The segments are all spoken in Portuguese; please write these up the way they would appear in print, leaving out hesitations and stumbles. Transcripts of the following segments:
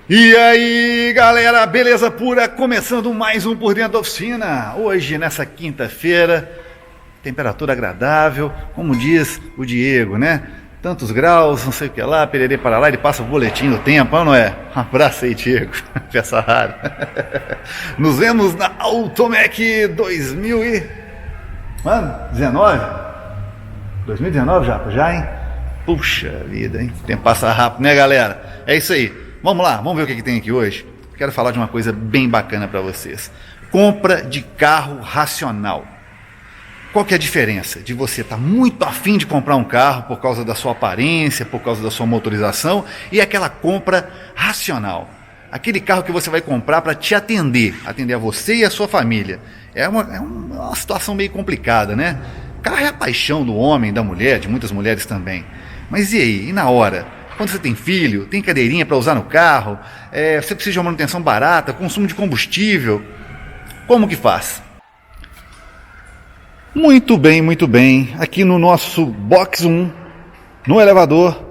E aí, galera, beleza pura? Começando mais um Por Dentro da Oficina. Hoje, nessa quinta-feira, temperatura agradável, como diz o Diego, né? Tantos graus, não sei o que lá, pererê para lá, ele passa o boletim do tempo, não é? Um abraço aí, Diego, peça rara. Nos vemos na Automec 2019? 2019 já, hein? Puxa vida, hein? O tempo passa rápido, né, galera? É isso aí. Vamos lá, vamos ver o que tem aqui hoje. Quero falar de uma coisa bem bacana para vocês. Compra de carro racional. Qual que é a diferença de você estar muito afim de comprar um carro por causa da sua aparência, por causa da sua motorização, e aquela compra racional? Aquele carro que você vai comprar para te atender a você e a sua família. É uma situação meio complicada, né? Carro é a paixão do homem, da mulher, de muitas mulheres também. Mas e aí, e na hora? Quando você tem filho, tem cadeirinha para usar no carro, você precisa de uma manutenção barata, consumo de combustível, como que faz? Muito bem, aqui no nosso Box 1, no elevador,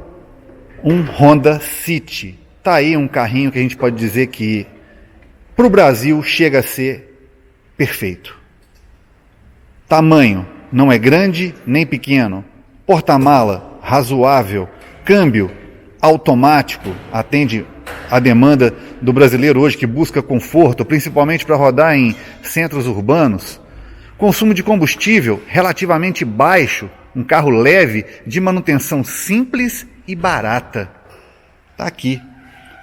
um Honda City. Tá aí um carrinho que a gente pode dizer que para o Brasil chega a ser perfeito. Tamanho, não é grande nem pequeno, porta-mala razoável, câmbio automático, atende a demanda do brasileiro hoje que busca conforto, principalmente para rodar em centros urbanos. Consumo de combustível relativamente baixo, um carro leve, de manutenção simples e barata. Está aqui.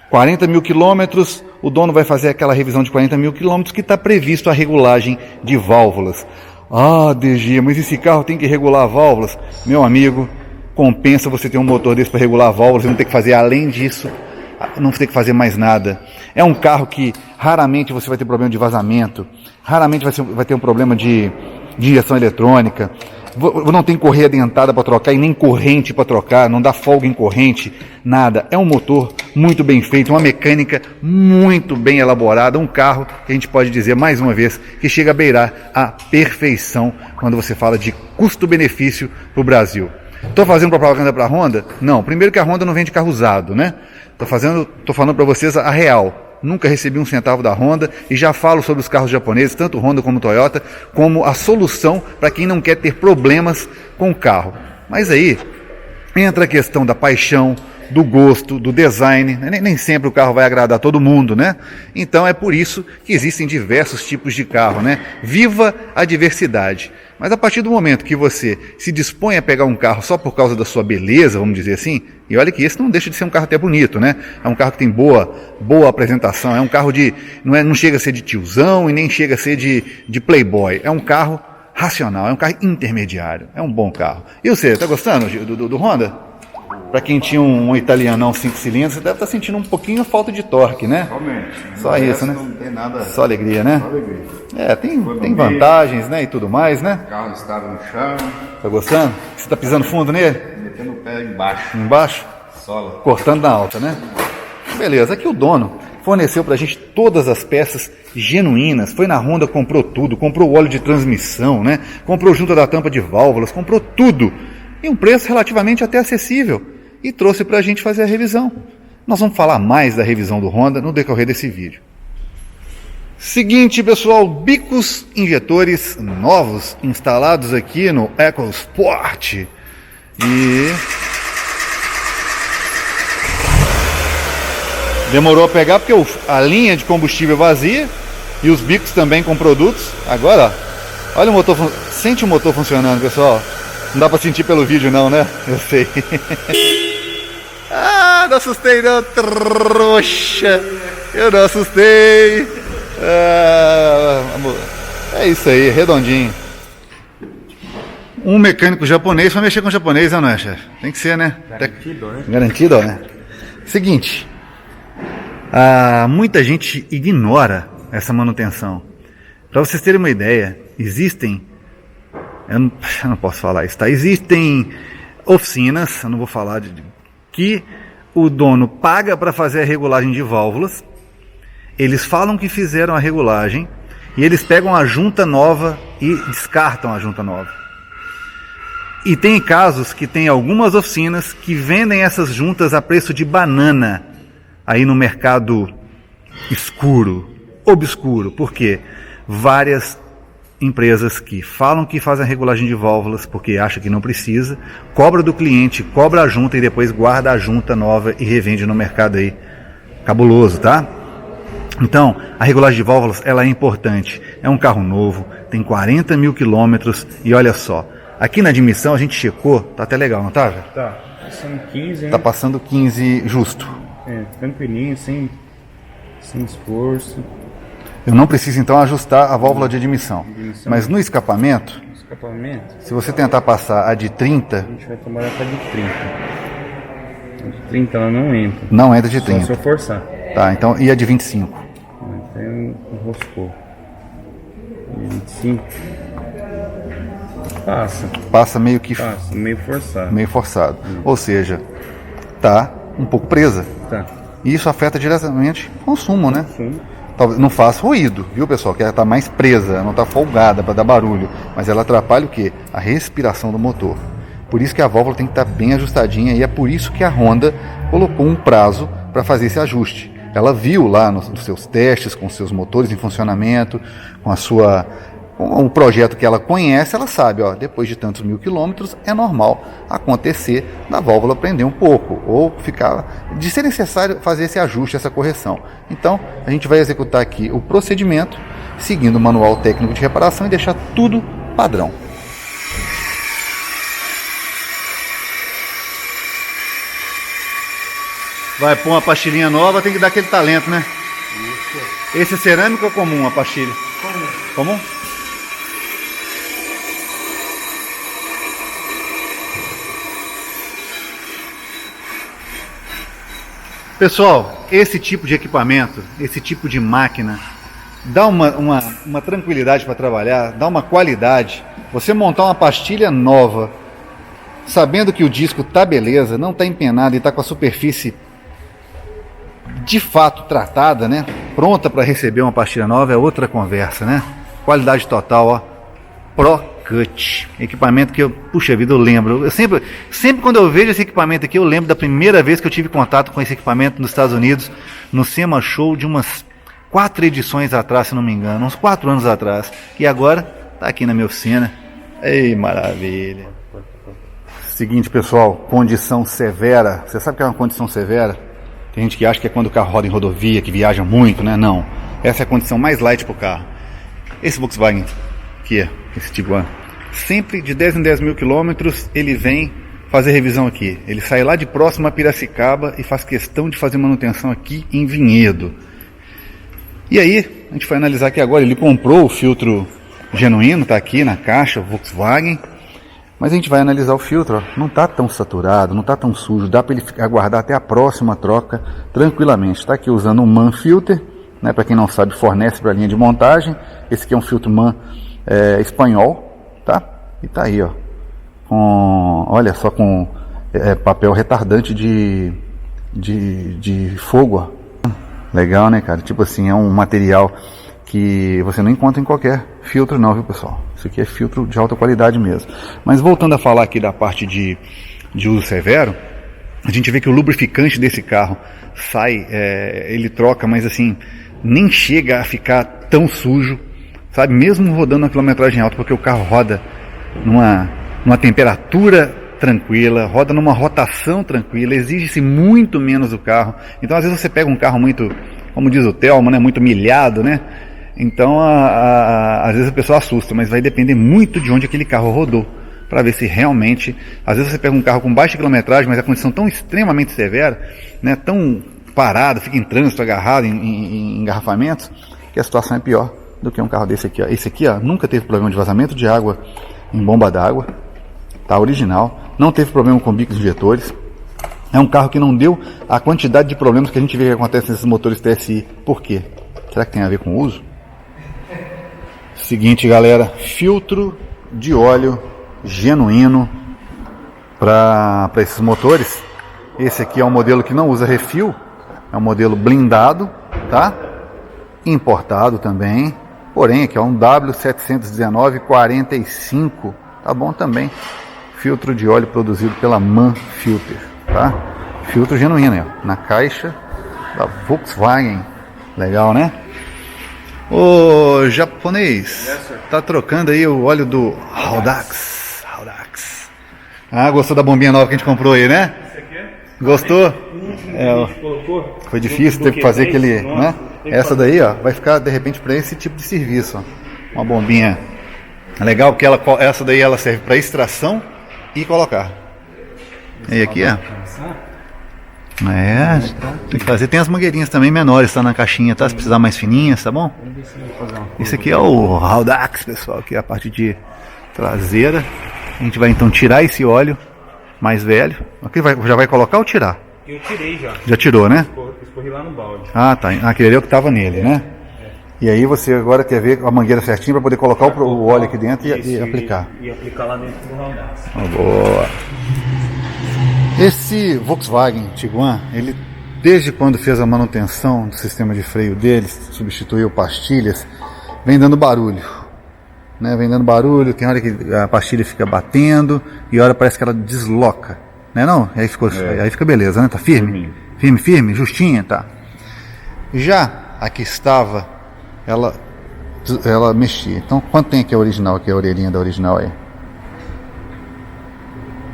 40 mil quilômetros, o dono vai fazer aquela revisão de 40 mil quilômetros que está previsto a regulagem de válvulas. Ah, DG, mas esse carro tem que regular válvulas? Meu amigo, compensa você ter um motor desse para regular válvulas e não ter que fazer, além disso, não ter que fazer mais nada. É um carro que raramente você vai ter problema de vazamento, raramente vai ter um problema de injeção eletrônica, não tem correia dentada para trocar e nem corrente para trocar, não dá folga em corrente, nada. É um motor muito bem feito, uma mecânica muito bem elaborada, um carro que a gente pode dizer mais uma vez que chega a beirar a perfeição quando você fala de custo-benefício para o Brasil. Estou fazendo propaganda para a Honda? Não, primeiro que a Honda não vende carro usado, né? Estou falando para vocês a real. Nunca recebi um centavo da Honda e já falo sobre os carros japoneses, tanto Honda como Toyota, como a solução para quem não quer ter problemas com o carro. Mas aí entra a questão da paixão, do gosto, do design. Nem sempre o carro vai agradar todo mundo, né? Então é por isso que existem diversos tipos de carro, né? Viva a diversidade. Mas a partir do momento que você se dispõe a pegar um carro só por causa da sua beleza, vamos dizer assim, e olha que esse não deixa de ser um carro até bonito, né? É um carro que tem boa apresentação, é um carro não chega a ser de tiozão e nem chega a ser de playboy, é um carro racional, é um carro intermediário, é um bom carro. E você, tá gostando do Honda? Para quem tinha um italianão 5 cilindros, você deve estar sentindo um pouquinho a falta de torque, né? Realmente. Só isso, né? Não tem nada. Só alegria, né? Só alegria. Tem vantagens, né? E tudo mais, né? O carro estava no chão. Tá gostando? Você tá pisando fundo nele? Metendo o pé embaixo. Embaixo? Sola. Cortando na alta, né? Beleza. Aqui o dono forneceu pra gente todas as peças genuínas. Foi na Honda, comprou tudo. Comprou o óleo de transmissão, né? Comprou junta da tampa de válvulas. Comprou tudo. E um preço relativamente até acessível. E trouxe pra gente fazer a revisão. Nós vamos falar mais da revisão do Honda no decorrer desse vídeo. Seguinte, pessoal, bicos injetores novos instalados aqui no EcoSport. E demorou a pegar porque a linha de combustível vazia e os bicos também com produtos. Agora, ó, olha o motor, sente o motor funcionando, pessoal. Não dá pra sentir pelo vídeo não, né? Eu sei. Ah, não assustei não, trouxa. Eu não assustei. Amor. É isso aí, redondinho. Um mecânico japonês vai mexer com japonês, não é, chefe? Tem que ser, né? Garantido, né? Garantido, né? Seguinte, muita gente ignora essa manutenção. Para vocês terem uma ideia, existem, eu não posso falar isso, tá? Existem oficinas, eu não vou falar que o dono paga para fazer a regulagem de válvulas. Eles falam que fizeram a regulagem e eles pegam a junta nova e descartam a junta nova. E tem casos que tem algumas oficinas que vendem essas juntas a preço de banana. aí no mercado escuro, obscuro. Por quê? Várias empresas que falam que fazem a regulagem de válvulas porque acham que não precisa, cobra do cliente, cobra a junta e depois guarda a junta nova e revende no mercado aí. Cabuloso, tá? Então, a regulagem de válvulas, ela é importante. É um carro novo, tem 40 mil quilômetros e olha só, aqui na admissão a gente checou, tá até legal, não tá, velho? Tá, passando 15, né? Tá passando 15 justo. Tranquilinho, sem esforço. Eu não preciso então ajustar a válvula de admissão. Mas no escapamento, se você tentar passar a de 30, a gente vai trabalhar com a de 30. A de 30 ela não entra. Não entra de 30. Só se eu forçar. Tá, então e a de 25? Então enroscou. E 25. Passa meio que meio forçado. Meio forçado. Ou seja, tá um pouco presa. Tá. E isso afeta diretamente o consumo, né? Sim. Talvez não faça ruído, viu, pessoal? Que ela está mais presa, não está folgada para dar barulho, mas ela atrapalha o quê? A respiração do motor. Por isso que a válvula tem que estar bem ajustadinha e é por isso que a Honda colocou um prazo para fazer esse ajuste. Ela viu lá nos seus testes com seus motores em funcionamento, com o projeto que ela conhece, ela sabe, ó, depois de tantos mil quilômetros é normal acontecer da válvula prender um pouco ou de ser necessário fazer esse ajuste, essa correção. Então a gente vai executar aqui o procedimento seguindo o manual técnico de reparação e deixar tudo padrão. Vai pôr uma pastilhinha nova, tem que dar aquele talento, né? Isso. Esse é cerâmico ou comum a pastilha? Comum? Pessoal, esse tipo de equipamento, esse tipo de máquina, dá uma tranquilidade para trabalhar, dá uma qualidade. Você montar uma pastilha nova, sabendo que o disco tá beleza, não tá empenado e tá com a superfície de fato tratada, né? Pronta para receber uma pastilha nova, é outra conversa, né? Qualidade total, ó. ProCut, equipamento que eu, puxa vida, eu lembro. Eu sempre quando eu vejo esse equipamento aqui, eu lembro da primeira vez que eu tive contato com esse equipamento nos Estados Unidos, no SEMA Show de umas 4 edições atrás, se não me engano, uns 4 anos atrás. E agora tá aqui na minha oficina. Ei, maravilha. Seguinte, pessoal, condição severa. Você sabe o que é uma condição severa? Tem gente que acha que é quando o carro roda em rodovia, que viaja muito, né? Não. Essa é a condição mais light pro carro. Esse Volkswagen, que é esse Tiguan, sempre de 10 em 10 mil quilômetros ele vem fazer revisão aqui. Ele sai lá de próximo a Piracicaba e faz questão de fazer manutenção aqui em Vinhedo. E aí, a gente vai analisar aqui agora. Ele comprou o filtro genuíno, tá aqui na caixa, Volkswagen. Mas a gente vai analisar o filtro, ó. Não está tão saturado, não está tão sujo, dá para ele aguardar até a próxima troca tranquilamente. Está aqui usando um MAN filter, né? Para quem não sabe, fornece para a linha de montagem. Esse aqui é um filtro MAN espanhol, tá? E tá aí, ó, olha só, com papel retardante de fogo, ó. Legal, né, cara? Tipo assim, é um material que você não encontra em qualquer filtro não, viu, pessoal? Isso aqui é filtro de alta qualidade mesmo. Mas voltando a falar aqui da parte de uso severo, a gente vê que o lubrificante desse carro sai, ele troca, mas assim, nem chega a ficar tão sujo, sabe? Mesmo rodando a quilometragem alta, porque o carro roda numa temperatura tranquila, roda numa rotação tranquila, exige-se muito menos do carro. Então às vezes você pega um carro muito, como diz o Telmo, né, muito milhado, né? Então às vezes a pessoa assusta, mas vai depender muito de onde aquele carro rodou, para ver se realmente, às vezes você pega um carro com baixa quilometragem, mas a condição tão extremamente severa, né, tão parado, fica em trânsito, agarrado em engarrafamentos, que a situação é pior do que um carro desse aqui, ó. Esse aqui, ó, nunca teve problema de vazamento de água em bomba d'água, tá original, não teve problema com bicos injetores. É um carro que não deu a quantidade de problemas que a gente vê que acontece nesses motores TSI. Por quê? Será que tem a ver com o uso? Seguinte, galera, filtro de óleo genuíno para esses motores. Esse aqui é um modelo que não usa refil, é um modelo blindado, tá? Importado também, porém aqui é um W719-45, tá bom também. Filtro de óleo produzido pela MAN Filter, tá? Filtro genuíno, ó, na caixa da Volkswagen. Legal, né? Ô japonês, tá trocando aí o óleo do Audax. Ah, gostou da bombinha nova que a gente comprou aí, né? Gostou? Foi difícil, teve que fazer aquele, né? Essa daí, ó, vai ficar de repente para esse tipo de serviço, ó. Uma bombinha legal, porque essa daí ela serve para extração e colocar. E aqui, ó. Tem que fazer. Tem as mangueirinhas também menores, tá na caixinha, tá? Se precisar mais fininhas, tá bom? Esse aqui é o Audax, pessoal, que é a parte de traseira. A gente vai então tirar esse óleo mais velho. Aqui já vai colocar ou tirar? Eu tirei já. Já tirou, né? Escorri lá no balde. Ah, tá. Aquele ali é o que tava nele, né? E aí você agora quer ver a mangueira certinho para poder colocar o óleo aqui dentro e aplicar. E aplicar lá dentro do Audax. Boa. Esse Volkswagen Tiguan, ele desde quando fez a manutenção do sistema de freio dele, substituiu pastilhas, vem dando barulho, né? Vem dando barulho, tem hora que a pastilha fica batendo e hora parece que ela desloca, né? Não, aí fica beleza, né? Tá firme, firme, justinha, tá. Já a que estava, ela mexia. Então quanto tem aqui a original, aqui a orelhinha da original aí?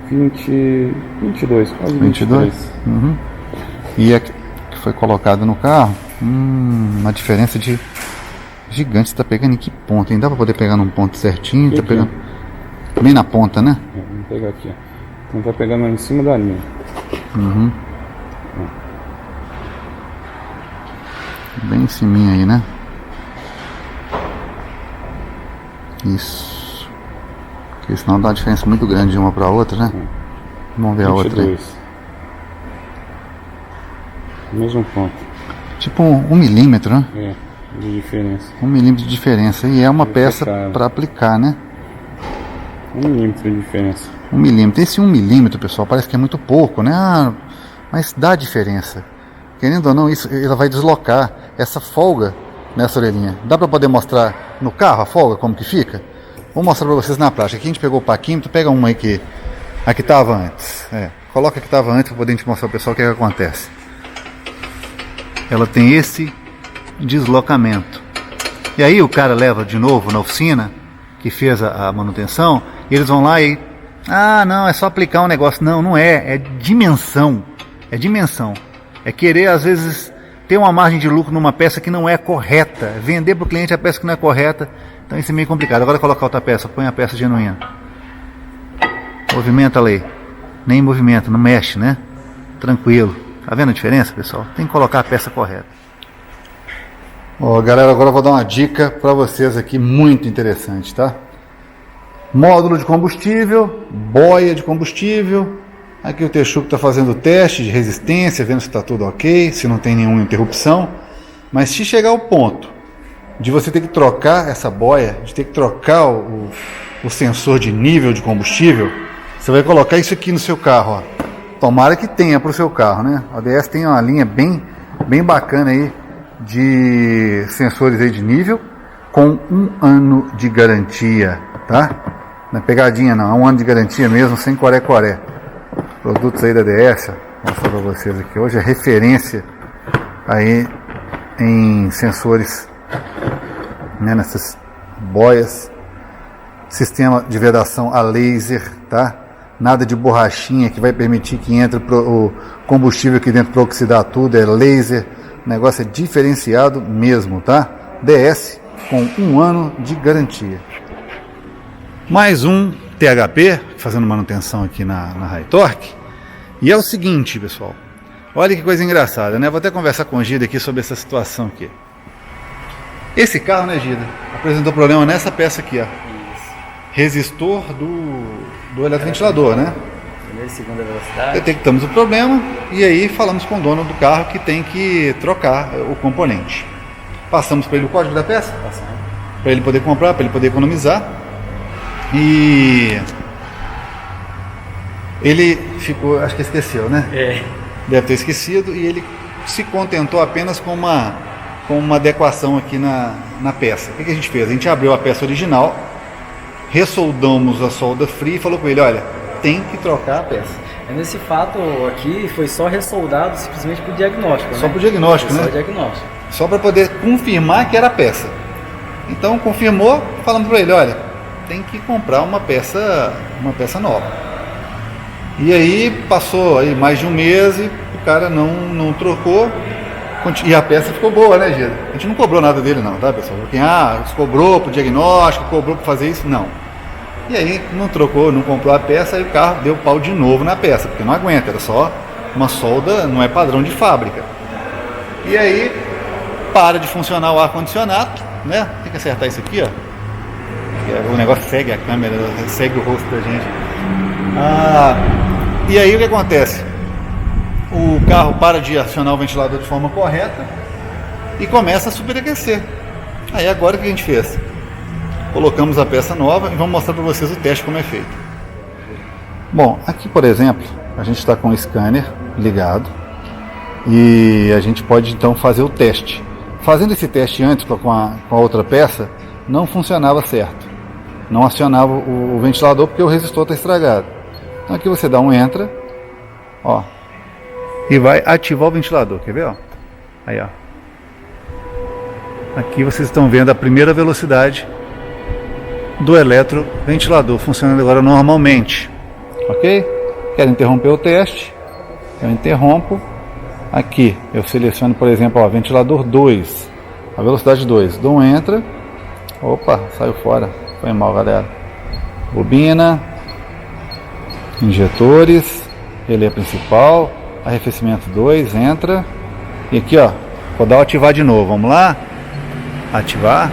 22, quase 22. Uhum. E a que foi colocada no carro, uma diferença de gigante. Você tá pegando em que ponto, hein? Dá pra poder pegar num ponto certinho? Tá pegando bem na ponta, né? Vamos pegar aqui, ó. Então tá pegando em cima da linha. Uhum. Bem em ciminha aí, né? Isso. Porque senão dá uma diferença muito grande de uma para outra, né? Vamos ver a outra aí. Mesmo ponto. Tipo 1 milímetro, né? É, de diferença. 1 milímetro de diferença. E é uma peça para aplicar, né? 1 milímetro de diferença. 1 milímetro. Esse 1 milímetro, pessoal, parece que é muito pouco, né? Ah, mas dá diferença. Querendo ou não, isso ela vai deslocar essa folga nessa orelhinha. Dá para poder mostrar no carro a folga, como que fica? Vou mostrar para vocês na prática. Aqui a gente pegou o paquímetro, pega uma aí que aqui estava antes. Coloca que estava antes para poder a gente mostrar ao pessoal o que acontece. Ela tem esse deslocamento. E aí o cara leva de novo na oficina, que fez a manutenção, e eles vão lá e... Ah, não, é só aplicar um negócio. Não, não é. É dimensão. É dimensão. É querer, às vezes, ter uma margem de lucro numa peça que não é correta. Vender para o cliente a peça que não é correta. Então isso é meio complicado. Agora colocar outra peça, põe a peça genuína. Movimenta ali. Nem movimenta, não mexe, né? Tranquilo. Tá vendo a diferença, pessoal? Tem que colocar a peça correta. Ó, galera, agora eu vou dar uma dica para vocês aqui muito interessante, tá? Módulo de combustível, boia de combustível. Aqui o Texuco está fazendo o teste de resistência, vendo se está tudo ok, se não tem nenhuma interrupção. Mas se chegar ao ponto de você ter que trocar essa boia, de ter que trocar o sensor de nível de combustível, você vai colocar isso aqui no seu carro, ó. Tomara que tenha para o seu carro, né? A ODS tem uma linha bem bacana aí de sensores aí de nível, com 1 ano de garantia, tá? Não é pegadinha não, é 1 ano de garantia mesmo, sem coré-coré. Produtos aí da DS, vou mostrar para vocês aqui. Hoje é referência aí em sensores, né, nessas boias, sistema de vedação a laser, tá? Nada de borrachinha que vai permitir que entre o combustível aqui dentro para oxidar tudo, é laser, o negócio é diferenciado mesmo, tá? DS com 1 ano de garantia. Mais um THP, fazendo manutenção aqui na High Torque. E é o seguinte, pessoal, olha que coisa engraçada, né? Vou até conversar com o Gida aqui sobre essa situação aqui. Esse carro, né, Gida, apresentou problema nessa peça aqui, ó. Resistor do eletoventilador, né? Primeira e segunda velocidade. Detectamos o problema e aí falamos com o dono do carro que tem que trocar o componente. Passamos para ele o código da peça, para ele poder comprar, para ele poder economizar. E ele ficou, acho que esqueceu, né? Deve ter esquecido, e ele se contentou apenas com uma adequação aqui na peça. O que a gente fez? A gente abriu a peça original, ressoldamos a solda fria e falou com ele, olha, tem que trocar a peça. Nesse fato aqui foi só ressoldado simplesmente por diagnóstico, Só né? por diagnóstico, Foi né? Só diagnóstico. Só para poder confirmar que era a peça. Então confirmou, falando para ele, olha, tem que comprar uma peça nova. E aí passou aí mais de um mês e o cara não trocou. E a peça ficou boa, né, Gida? A gente não cobrou nada dele não, tá, pessoal? Quem cobrou pro diagnóstico, cobrou para fazer isso, não. E aí não trocou, não comprou a peça, aí o carro deu pau de novo na peça, porque não aguenta, era só uma solda, não é padrão de fábrica. E aí para de funcionar o ar-condicionado, né? Tem que acertar isso aqui, ó. O negócio segue a câmera, segue o rosto da gente. E aí o que acontece? O carro para de acionar o ventilador de forma correta e começa a superaquecer. Aí agora o que a gente fez? Colocamos a peça nova e vamos mostrar para vocês o teste como é feito. Bom, aqui por exemplo, a gente está com o scanner ligado e a gente pode então fazer o teste. Fazendo esse teste antes com a outra peça, não funcionava certo. Não acionava o ventilador porque o resistor está estragado. Então aqui você dá um entra, ó, e vai ativar o ventilador, quer ver? Ó? Aí, ó. Aqui vocês estão vendo a primeira velocidade do eletroventilador funcionando agora normalmente, ok? Quero interromper o teste, eu interrompo. Aqui eu seleciono, por exemplo, ó, ventilador 2, a velocidade 2, dou um entra, opa, saiu fora, foi mal, galera. Bobina, injetores, relé principal, arrefecimento 2, entra, e aqui ó, vou dar o ativar de novo, vamos lá, ativar,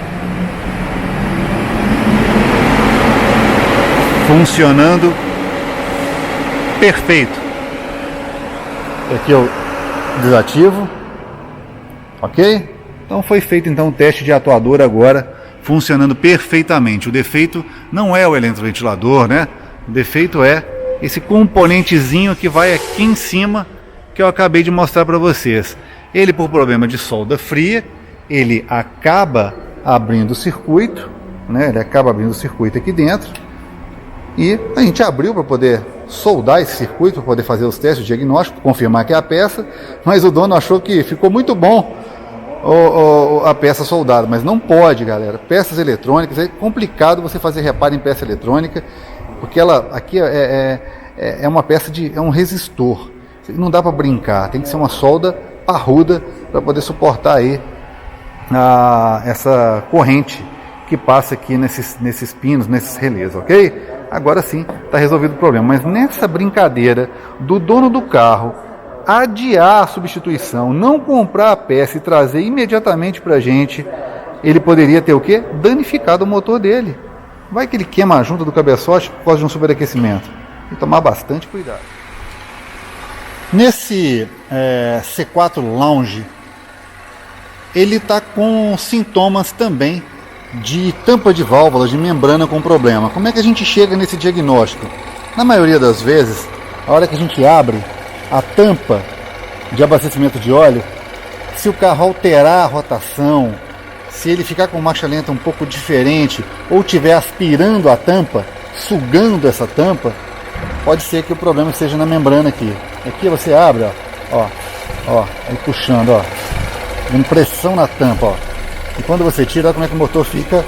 funcionando perfeito. Aqui eu desativo, ok? Então foi feito então o teste de atuador agora funcionando perfeitamente. O defeito não é o eletroventilador, né? O defeito é esse componentezinho que vai aqui em cima que eu acabei de mostrar para vocês. Ele, por problema de solda fria, ele acaba abrindo o circuito, né? Ele acaba abrindo o circuito aqui dentro e a gente abriu para poder soldar esse circuito, para poder fazer os testes de diagnóstico, confirmar que é a peça, mas o dono achou que ficou muito bom a peça soldada, mas não pode, galera. Peças eletrônicas, é complicado você fazer reparo em peça eletrônica, porque ela aqui é uma peça é um resistor, não dá para brincar, tem que ser uma solda parruda para poder suportar aí essa corrente que passa aqui nesses pinos, nesses relés, ok? Agora sim está resolvido o problema, mas nessa brincadeira do dono do carro adiar a substituição, não comprar a peça e trazer imediatamente para a gente, ele poderia ter o quê? Danificado o motor dele. Vai que ele queima a junta do cabeçote por causa de um superaquecimento. Tem que tomar bastante cuidado. Nesse C4 Lounge, ele está com sintomas também de tampa de válvula, de membrana com problema. Como é que a gente chega nesse diagnóstico? Na maioria das vezes, a hora que a gente abre a tampa de abastecimento de óleo, se o carro alterar a rotação, se ele ficar com marcha lenta um pouco diferente, ou estiver aspirando a tampa, sugando essa tampa, pode ser que o problema esteja na membrana aqui. Aqui você abre, ó, aí puxando, ó, dando pressão na tampa, ó. E quando você tira, olha como é que o motor fica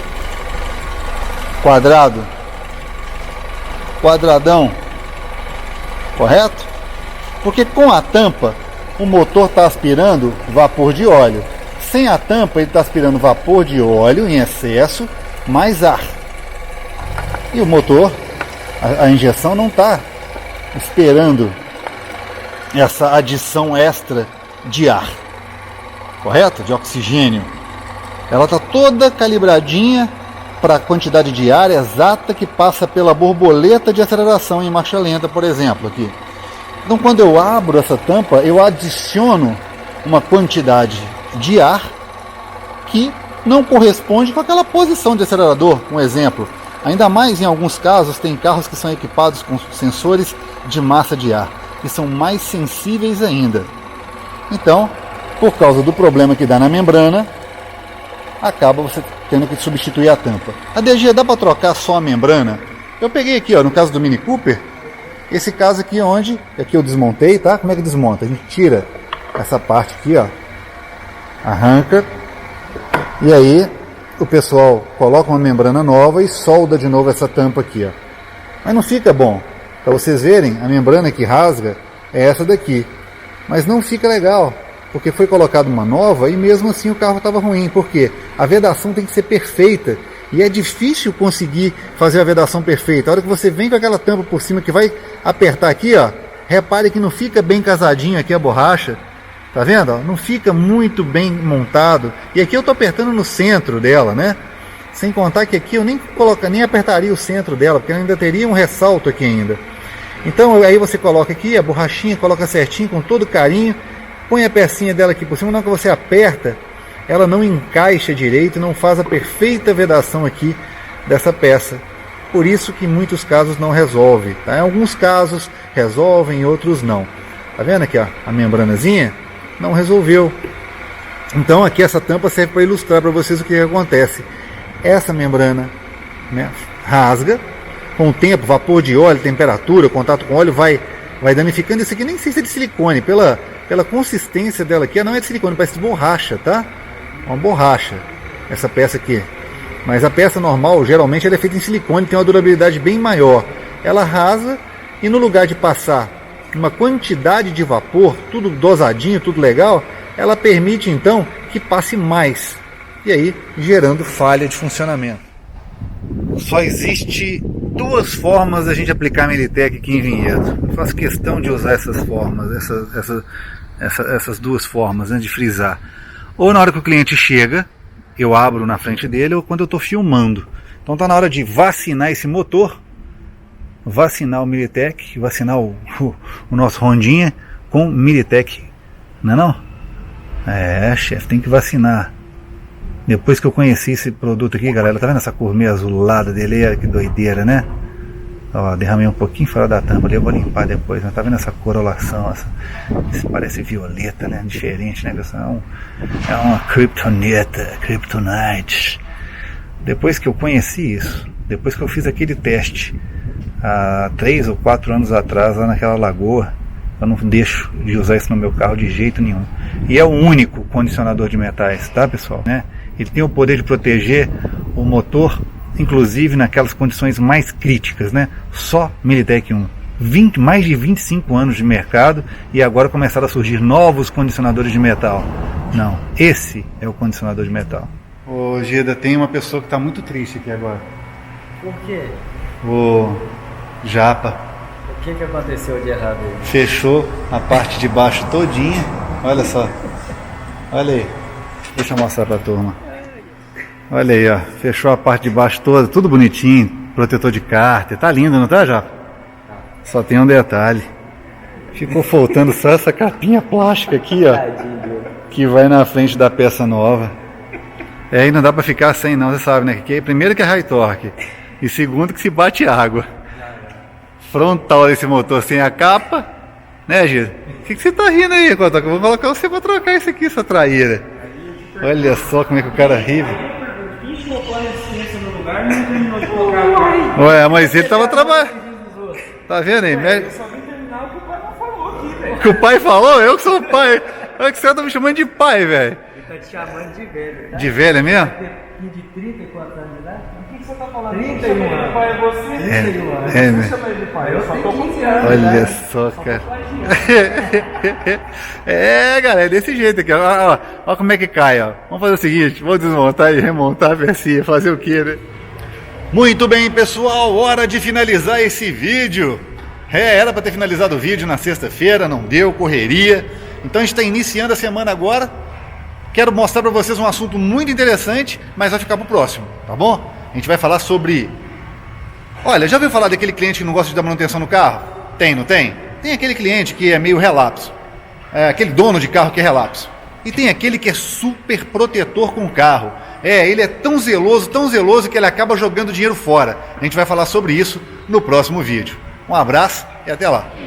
quadradão, correto? Porque com a tampa, o motor está aspirando vapor de óleo. Sem a tampa, ele está aspirando vapor de óleo em excesso, mais ar. E o motor, a injeção não está esperando essa adição extra de ar, correto? De oxigênio. Ela está toda calibradinha para a quantidade de ar exata que passa pela borboleta de aceleração em marcha lenta, por exemplo, aqui. Então, quando eu abro essa tampa, eu adiciono uma quantidade de ar que não corresponde com aquela posição de acelerador. Um exemplo, ainda mais em alguns casos, tem carros que são equipados com sensores de massa de ar, que são mais sensíveis ainda. Então, por causa do problema que dá na membrana, acaba você tendo que substituir a tampa. A DG, dá para trocar só a membrana? Eu peguei aqui, ó, no caso do Mini Cooper, Esse caso aqui onde, aqui eu desmontei, tá? Como é que desmonta? A gente tira essa parte aqui, ó, arranca, e aí o pessoal coloca uma membrana nova e solda de novo essa tampa aqui, ó. Mas não fica bom. Para vocês verem, a membrana que rasga é essa daqui. Mas não fica legal, porque foi colocada uma nova e mesmo assim o carro estava ruim. Por quê? A vedação tem que ser perfeita. E é difícil conseguir fazer a vedação perfeita. A hora que você vem com aquela tampa por cima que vai apertar aqui, ó, repare que não fica bem casadinho aqui a borracha. Tá vendo? Ó? Não fica muito bem montado. E aqui eu tô apertando no centro dela, né? Sem contar que aqui eu nem apertaria o centro dela, porque ainda teria um ressalto aqui ainda. Então aí você coloca aqui a borrachinha, coloca certinho, com todo carinho, põe a pecinha dela aqui por cima. Na hora que você aperta, ela não encaixa direito, não faz a perfeita vedação aqui dessa peça. Por isso que em muitos casos não resolve, tá? Em alguns casos resolvem, em outros não. Tá vendo aqui, ó, a membranazinha? Não resolveu. Então aqui essa tampa serve para ilustrar para vocês o que acontece. Essa membrana, né, rasga, com o tempo, vapor de óleo, temperatura, contato com óleo vai danificando. Isso aqui nem sei se é de silicone, pela consistência dela aqui, não é de silicone, parece de borracha, tá? Uma borracha, essa peça aqui. Mas a peça normal, geralmente, ela é feita em silicone, tem uma durabilidade bem maior. Ela rasa e no lugar de passar uma quantidade de vapor, tudo dosadinho, tudo legal, ela permite então que passe mais. E aí, gerando falha de funcionamento. Só existe duas formas da gente aplicar a Militec aqui em Vinhedo. Eu faço questão de usar essas formas, essas duas formas, né, de frisar. Ou na hora que o cliente chega, eu abro na frente dele, ou quando eu estou filmando. Então está na hora de vacinar esse motor, vacinar o Militec, vacinar o nosso Hondinha com Militec. Não é não? É, chefe, tem que vacinar. Depois que eu conheci esse produto aqui, galera, tá vendo essa cor meio azulada dele? Que doideira, né? Ó, derramei um pouquinho fora da tampa ali, eu vou limpar depois, né? Tá vendo essa corolação? Isso parece violeta, né? Diferente, né? É uma kryptonite. Depois que eu conheci isso, depois que eu fiz aquele teste há 3 ou 4 anos atrás, lá naquela lagoa, eu não deixo de usar isso no meu carro de jeito nenhum. E é o único condicionador de metais, tá, pessoal? Né? Ele tem o poder de proteger o motor, inclusive naquelas condições mais críticas, né? Só Militec 1. Mais de 25 anos de mercado e agora começaram a surgir novos condicionadores de metal. Não, esse é o condicionador de metal. Ô Geda, tem uma pessoa que está muito triste aqui agora. Por quê? O Japa. O que aconteceu de errado aí? Fechou a parte de baixo todinha. Olha só. Olha aí. Deixa eu mostrar pra turma. Olha aí, ó. Fechou a parte de baixo toda, tudo bonitinho. Protetor de cárter. Tá lindo, não tá, Japa? Só tem um detalhe. Ficou faltando só essa capinha plástica aqui, ó. Que vai na frente da peça nova. É, aí não dá pra ficar sem não, você sabe, né? Que primeiro que é high torque. E segundo que se bate água. Frontal desse motor sem a capa. Né, Gil? O que você tá rindo aí, Cotoca? Eu vou colocar você pra trocar isso aqui, essa traíra. Olha só como é que o cara ri. Ué, mas ele tava trabalhando. Tá vendo aí? Eu só vim terminar o que o pai não falou aqui, velho. O que o pai falou? Eu que sou o pai. Olha que você tá me chamando de pai, velho. Ele tá te chamando de velho. Tá? De velho, é mesmo? De 30 e quantos anos de idade? O que você tá falando? 31 anos. Pai é você? 31 anos. É, Você chama ele de pai? Eu só tô com 15 anos. Olha só, cara. É, galera, é desse jeito aqui. Olha como é que cai, ó. Vamos fazer o seguinte, vou desmontar e remontar a pecinha. Fazer o quê, né? Muito bem, pessoal, hora de finalizar esse vídeo. Era para ter finalizado o vídeo na sexta-feira, não deu, correria. Então a gente está iniciando a semana agora. Quero mostrar para vocês um assunto muito interessante, mas vai ficar para o próximo, tá bom? A gente vai falar sobre... Olha, já ouviu falar daquele cliente que não gosta de dar manutenção no carro? Tem, não tem? Tem aquele cliente que é meio relapso. É aquele dono de carro que é relapso. E tem aquele que é super protetor com o carro. Ele é tão zeloso que ele acaba jogando dinheiro fora. A gente vai falar sobre isso no próximo vídeo. Um abraço e até lá.